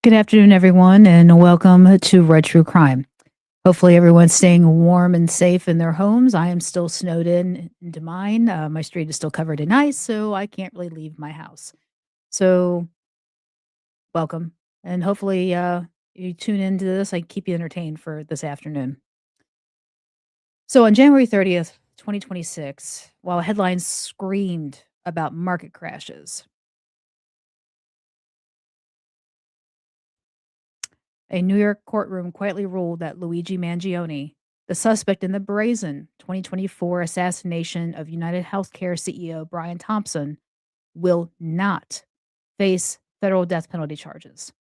Good afternoon, everyone, and welcome to Red True Crime. Hopefully, everyone's staying warm and safe in their homes. I am still snowed in into mine. My street is still covered in ice, so I can't really leave my house. So, welcome, and hopefully, you tune into this. I keep you entertained for this afternoon. So, on January 30th, 2026, while headlines screamed about market crashes, a New York courtroom quietly ruled that Luigi Mangione, the suspect in the brazen 2024 assassination of United Healthcare CEO Brian Thompson, will not face federal death penalty charges.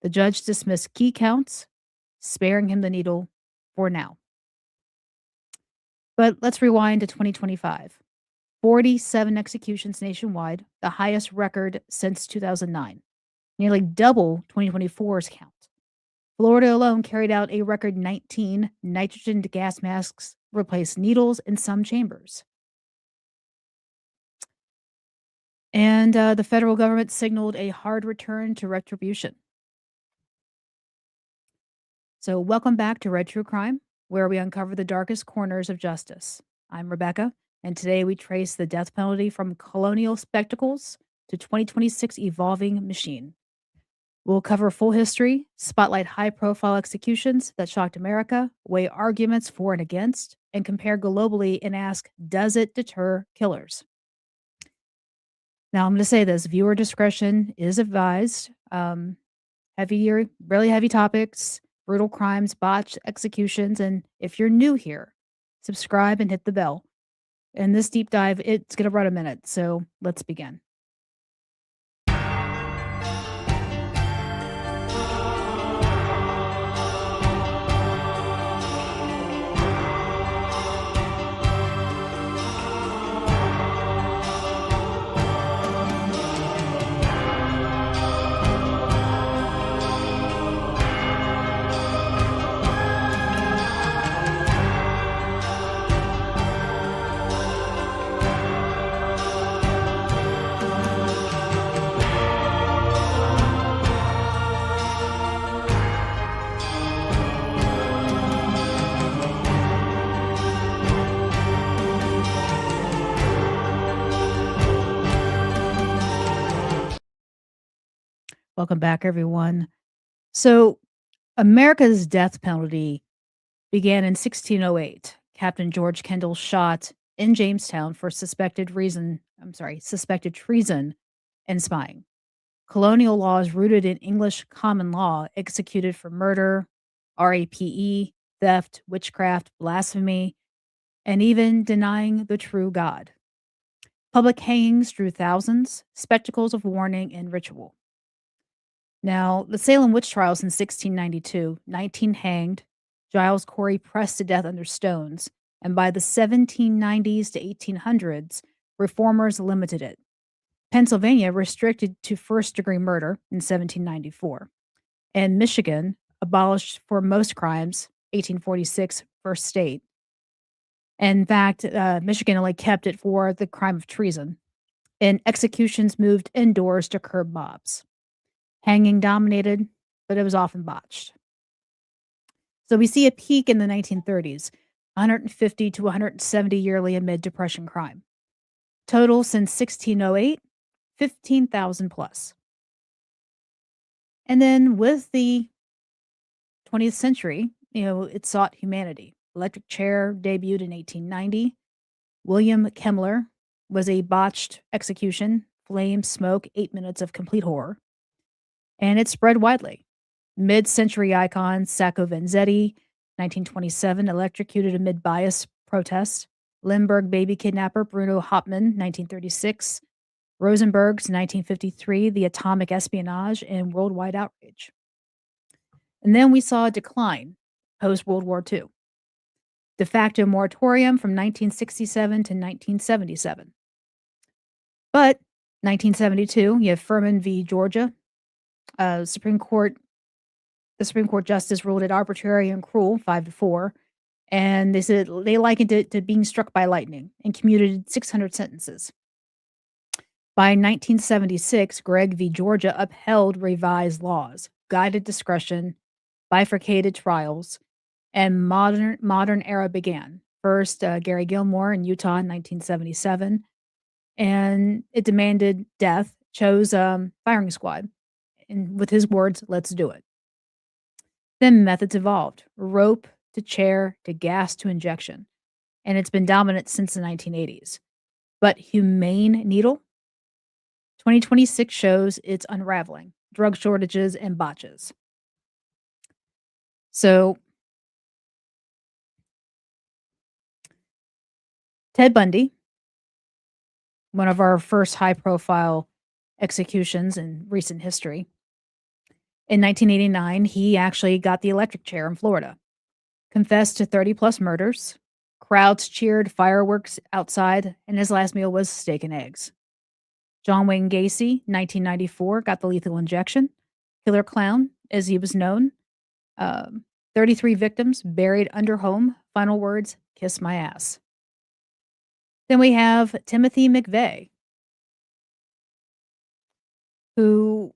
The judge dismissed key counts, sparing him the needle for now. But let's rewind to 2025. 47 executions nationwide, the highest record since 2009, nearly double 2024's count. Florida alone carried out a record 19 nitrogen gas masks, replaced needles in some chambers. And the federal government signaled a hard return to retribution. So, welcome back to Red True Crime, where we uncover the darkest corners of justice. I'm Rebecca, and today we trace the death penalty from colonial spectacles to 2026 evolving machine. We'll cover full history, spotlight high profile executions that shocked America, weigh arguments for and against, and compare globally and ask, does it deter killers? Now, I'm going to say this viewer discretion is advised. Really heavy topics, brutal crimes, botched executions. And if you're new here, subscribe and hit the bell. And this deep dive, it's going to run a minute. So let's begin. Welcome back, everyone. So, America's death penalty began in 1608. Captain George Kendall shot in Jamestown for suspected treason and spying. Colonial laws rooted in English common law executed for murder, rape, theft, witchcraft, blasphemy, and even denying the true God. Public hangings drew thousands, spectacles of warning and ritual. Now, the Salem witch trials in 1692, 19 hanged, Giles Corey pressed to death under stones, and by the 1790s to 1800s, reformers limited it. Pennsylvania restricted to first-degree murder in 1794, and Michigan abolished for most crimes, 1846, first state. In fact, Michigan only kept it for the crime of treason, and executions moved indoors to curb mobs. Hanging dominated, but it was often botched. So we see a peak in the 1930s, 150 to 170 yearly amid Depression crime. Total since 1608, 15,000 plus. And then with the 20th century, it sought humanity. Electric chair debuted in 1890. William Kemmler was a botched execution, flame, smoke, 8 minutes of complete horror. And it spread widely. Mid-century icon Sacco Vanzetti, 1927, electrocuted amid bias protests. Limburg baby kidnapper Bruno Hauptmann, 1936. Rosenberg's 1953, the atomic espionage and worldwide outrage. And then we saw a decline post-World War II. De facto moratorium from 1967 to 1977. But 1972, you have Furman v. Georgia. The Supreme Court justice ruled it arbitrary and cruel, 5-4, and they said they likened it to being struck by lightning and commuted 600 sentences. By 1976, Gregg v. Georgia upheld revised laws, guided discretion, bifurcated trials, and modern era began. First, Gary Gilmore in Utah in 1977, and it demanded death, chose firing squad, and with his words, "Let's do it." Then methods evolved: rope to chair to gas to injection, and it's been dominant since the 1980s. But humane needle, 2026 shows it's unraveling. Drug shortages and botches. So Ted Bundy, one of our first high profile executions in recent history, in 1989, he actually got the electric chair in Florida, confessed to 30 plus murders. Crowds cheered, fireworks outside, and his last meal was steak and eggs. John Wayne Gacy, 1994, got the lethal injection. Killer Clown, as he was known. Um, 33 victims buried under home. Final words, kiss my ass. Then we have Timothy McVeigh, who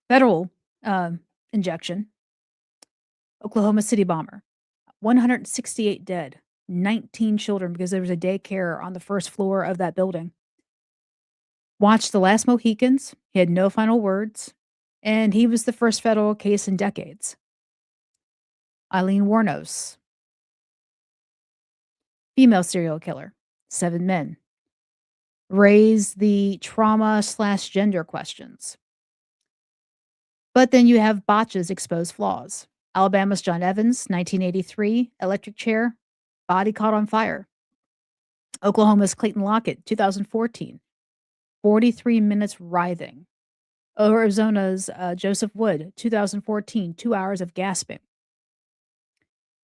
federal injection, Oklahoma City bomber, 168 dead, 19 children because there was a daycare on the first floor of that building. Watched The Last Mohicans. He had no final words, and he was the first federal case in decades. Eileen Wuornos, female serial killer, 7 men. Raise the trauma/gender questions. But then you have botches expose flaws. Alabama's John Evans, 1983, electric chair, body caught on fire. Oklahoma's Clayton Lockett, 2014, 43 minutes writhing. Arizona's Joseph Wood, 2014, 2 hours of gasping.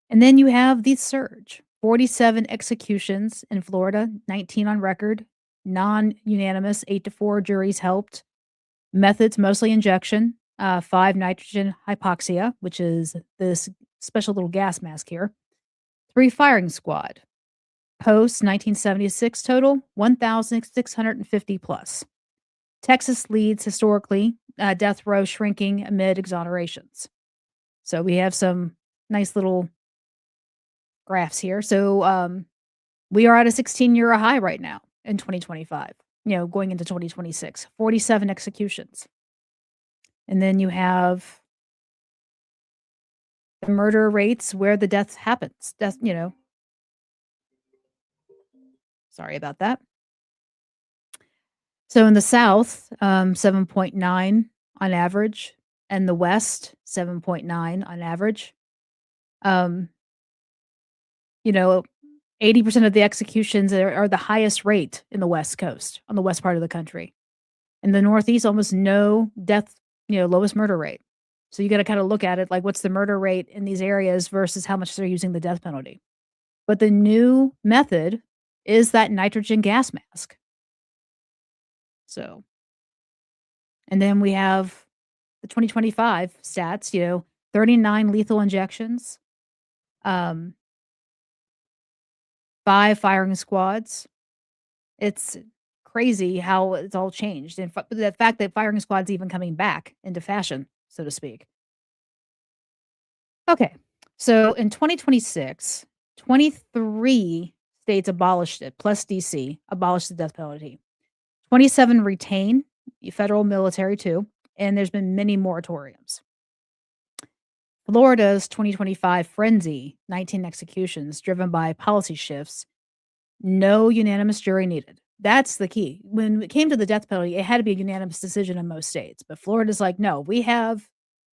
And then you have the surge, 47 executions in Florida, 19 on record, non-unanimous, 8-4 juries helped. Methods, mostly injection, 5 nitrogen hypoxia, which is this special little gas mask here, 3 firing squad. Post 1976 total, 1,650 plus. Texas leads historically, death row shrinking amid exonerations. So we have some nice little graphs here. So we are at a 16-year high right now in 2025, going into 2026, 47 executions. And then you have the murder rates where the death happens. Sorry about that. So in the South, 7.9 on average, and the West, 7.9 on average. Um, 80% of the executions are the highest rate in the West Coast, on the west part of the country. In the Northeast, almost no death, lowest murder rate. So you got to kind of look at it like what's the murder rate in these areas versus how much they're using the death penalty. But the new method is that nitrogen gas mask. So, and then we have the 2025 stats, 39 lethal injections, 5 firing squads. It's crazy how it's all changed. And the fact that firing squad's even coming back into fashion, so to speak. Okay. So in 2026, 23 states abolished it, plus DC abolished the death penalty. 27 retain, federal military too, and there's been many moratoriums. Florida's 2025 frenzy, 19 executions driven by policy shifts, no unanimous jury needed. That's the key. When it came to the death penalty, it had to be a unanimous decision in most states. But Florida's like, no, we have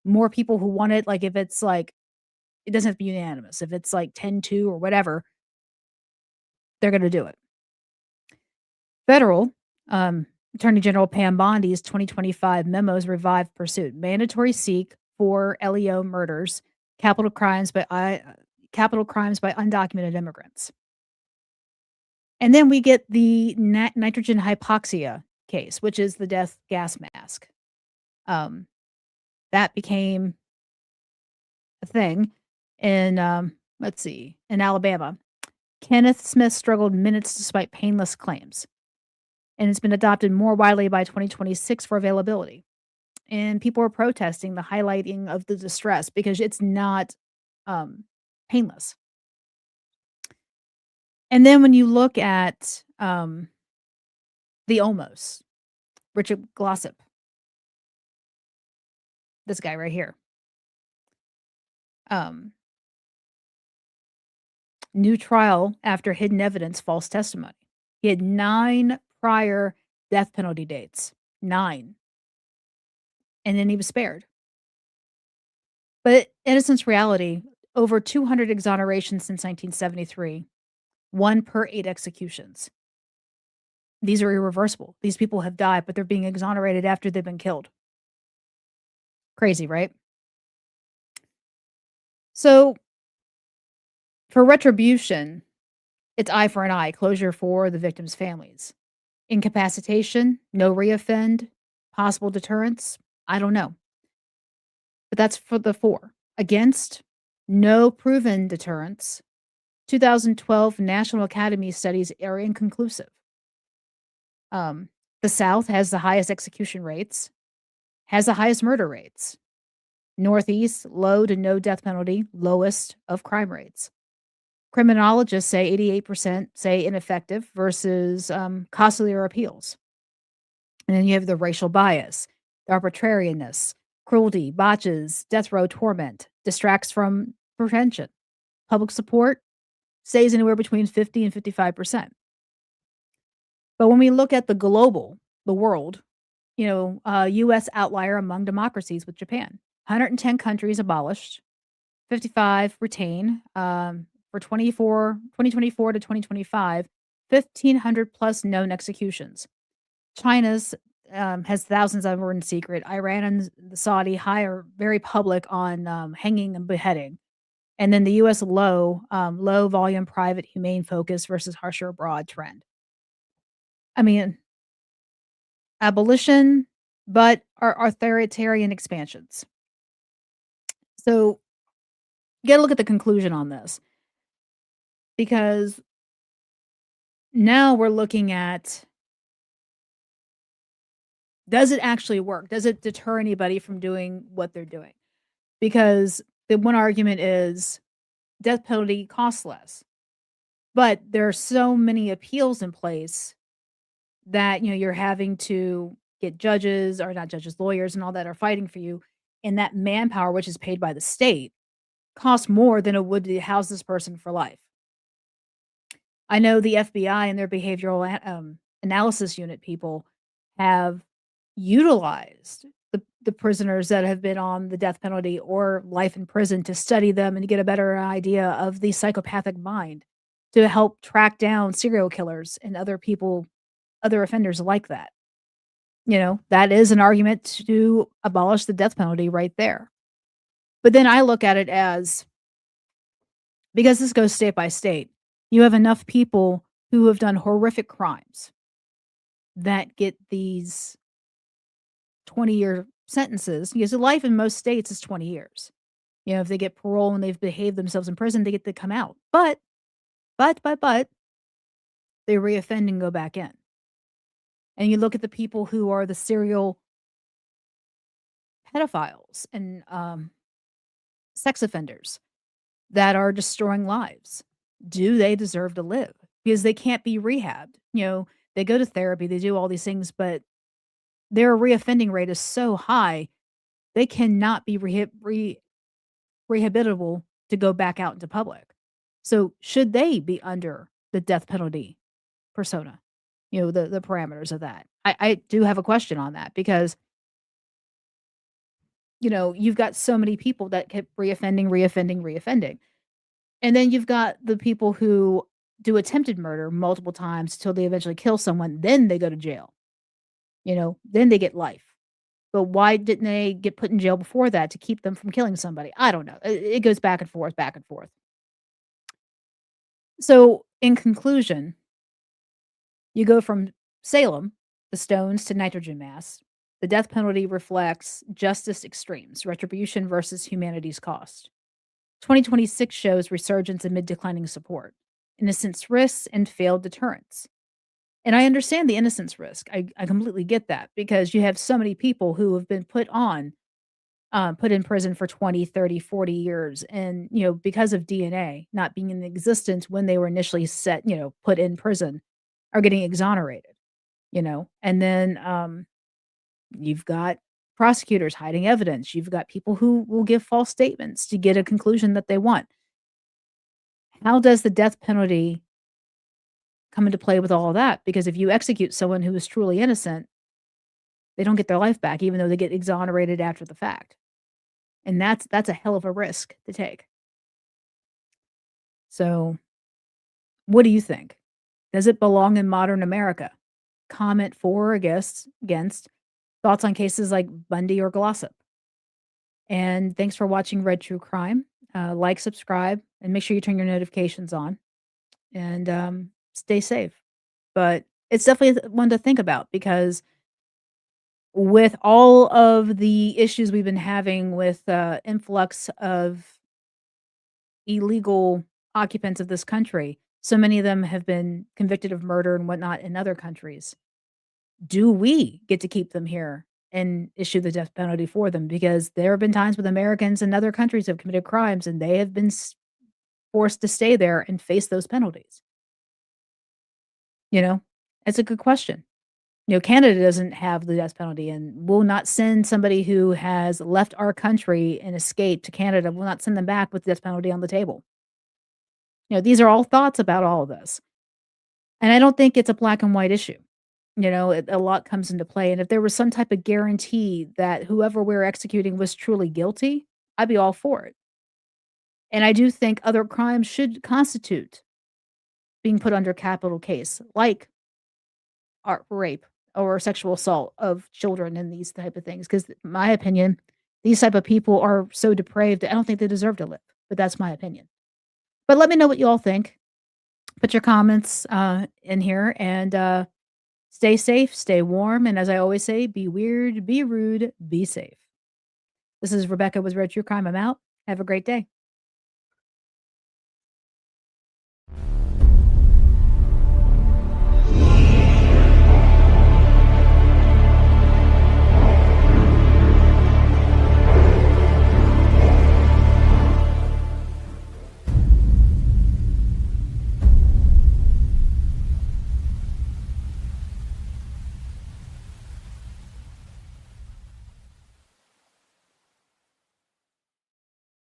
more people who want it. Like if it's like, it doesn't have to be unanimous. If it's like 10-2 or whatever, they're going to do it. Federal, Attorney General Pam Bondi's 2025 memos revived pursuit. Mandatory seek for LEO murders, capital crimes by undocumented immigrants. And then we get the nitrogen hypoxia case, which is the death gas mask. That became a thing in, in Alabama. Kenneth Smith struggled minutes despite painless claims. and it's been adopted more widely by 2026 for availability. And people are protesting the highlighting of the distress because it's not um, painless. And then when you look at the Almost, Richard Glossip, this guy right here, um, new trial after hidden evidence, false testimony. He had 9 prior death penalty dates, 9, and then he was spared. But innocence reality, over 200 exonerations since 1973, 1 per 8 executions. These are irreversible. These people have died, but they're being exonerated after they've been killed. Crazy, right? So, for retribution, it's eye for an eye, closure for the victims' families. Incapacitation, no reoffend, possible deterrence, I don't know. But that's for the 4. Against, no proven deterrence. 2012 National Academy studies are inconclusive. Um, the South has the highest execution rates, has the highest murder rates. Northeast, low to no death penalty, lowest of crime rates. Criminologists say 88% say ineffective versus costlier appeals. And then you have the racial bias, the arbitrariness, cruelty, botches, death row torment, distracts from prevention. Public support stays anywhere between 50 and 55%. But when we look at the world, US outlier among democracies with Japan. 110 countries abolished, 55 retain. For 2024 to 2025, 1,500 plus known executions. China's has thousands that were in secret. Iran and the Saudi high are very public on hanging and beheading. And then the US low volume, private, humane focus versus harsher broad trend. I mean, abolition, but are authoritarian expansions. So you got to look at the conclusion on this because now we're looking at, does it actually work? Does it deter anybody from doing what they're doing? Because the one argument is death penalty costs less, but there are so many appeals in place that you're having to get judges, or not judges, lawyers and all that are fighting for you, and that manpower, which is paid by the state, costs more than it would to house this person for life. I know the FBI and their behavioral analysis unit people have utilized the prisoners that have been on the death penalty or life in prison to study them and to get a better idea of the psychopathic mind to help track down serial killers and other offenders like that. That is an argument to abolish the death penalty right there. But then I look at it as, because this goes state by state, you have enough people who have done horrific crimes that get these 20-year sentences, because life in most states is 20 years. If they get parole and they've behaved themselves in prison, they get to come out. But they reoffend and go back in. And you look at the people who are the serial pedophiles and sex offenders that are destroying lives. Do they deserve to live? Because they can't be rehabbed. They go to therapy, they do all these things, but their reoffending rate is so high, they cannot be rehabilitable to go back out into public. So should they be under the death penalty persona? The parameters of that. I do have a question on that because you've got so many people that kept reoffending. And then you've got the people who do attempted murder multiple times till they eventually kill someone, then they go to jail. Then they get life. But why didn't they get put in jail before that to keep them from killing somebody? I don't know. It goes back and forth, back and forth. So, in conclusion, you go from Salem, the stones, to nitrogen mass. The death penalty reflects justice extremes, retribution versus humanity's cost. 2026 shows resurgence amid declining support, innocence risks, and failed deterrence. And I understand the innocence risk. I completely get that because you have so many people who have been put in prison for 20, 30, 40 years and, because of DNA not being in existence when they were initially put in prison are getting exonerated. And then, you've got prosecutors hiding evidence. You've got people who will give false statements to get a conclusion that they want. How does the death penalty come into play with all of that? Because if you execute someone who is truly innocent, they don't get their life back even though they get exonerated after the fact. And that's a hell of a risk to take. So, what do you think? Does it belong in modern America? Comment for or against thoughts on cases like Bundy or Glossip. And thanks for watching Red True Crime. Like, subscribe, and make sure you turn your notifications on. And stay safe. But it's definitely one to think about because with all of the issues we've been having with influx of illegal occupants of this country, so many of them have been convicted of murder and whatnot in other countries. Do we get to keep them here and issue the death penalty for them? Because there have been times with Americans in other countries have committed crimes and they have been forced to stay there and face those penalties. You know, it's a good question. Canada doesn't have the death penalty and will not send somebody who has left our country and escaped to Canada, will not send them back with the death penalty on the table. These are all thoughts about all of this. And I don't think it's a black and white issue. A lot comes into play. And if there was some type of guarantee that whoever we're executing was truly guilty, I'd be all for it. And I do think other crimes should constitute being put under capital case, like rape or sexual assault of children and these type of things. Because my opinion, these type of people are so depraved that I don't think they deserve to live. But that's my opinion. But let me know what you all think. Put your comments in here and stay safe, stay warm, and as I always say, be weird, be rude, be safe. This is Rebecca with Red True Crime. I'm out. Have a great day.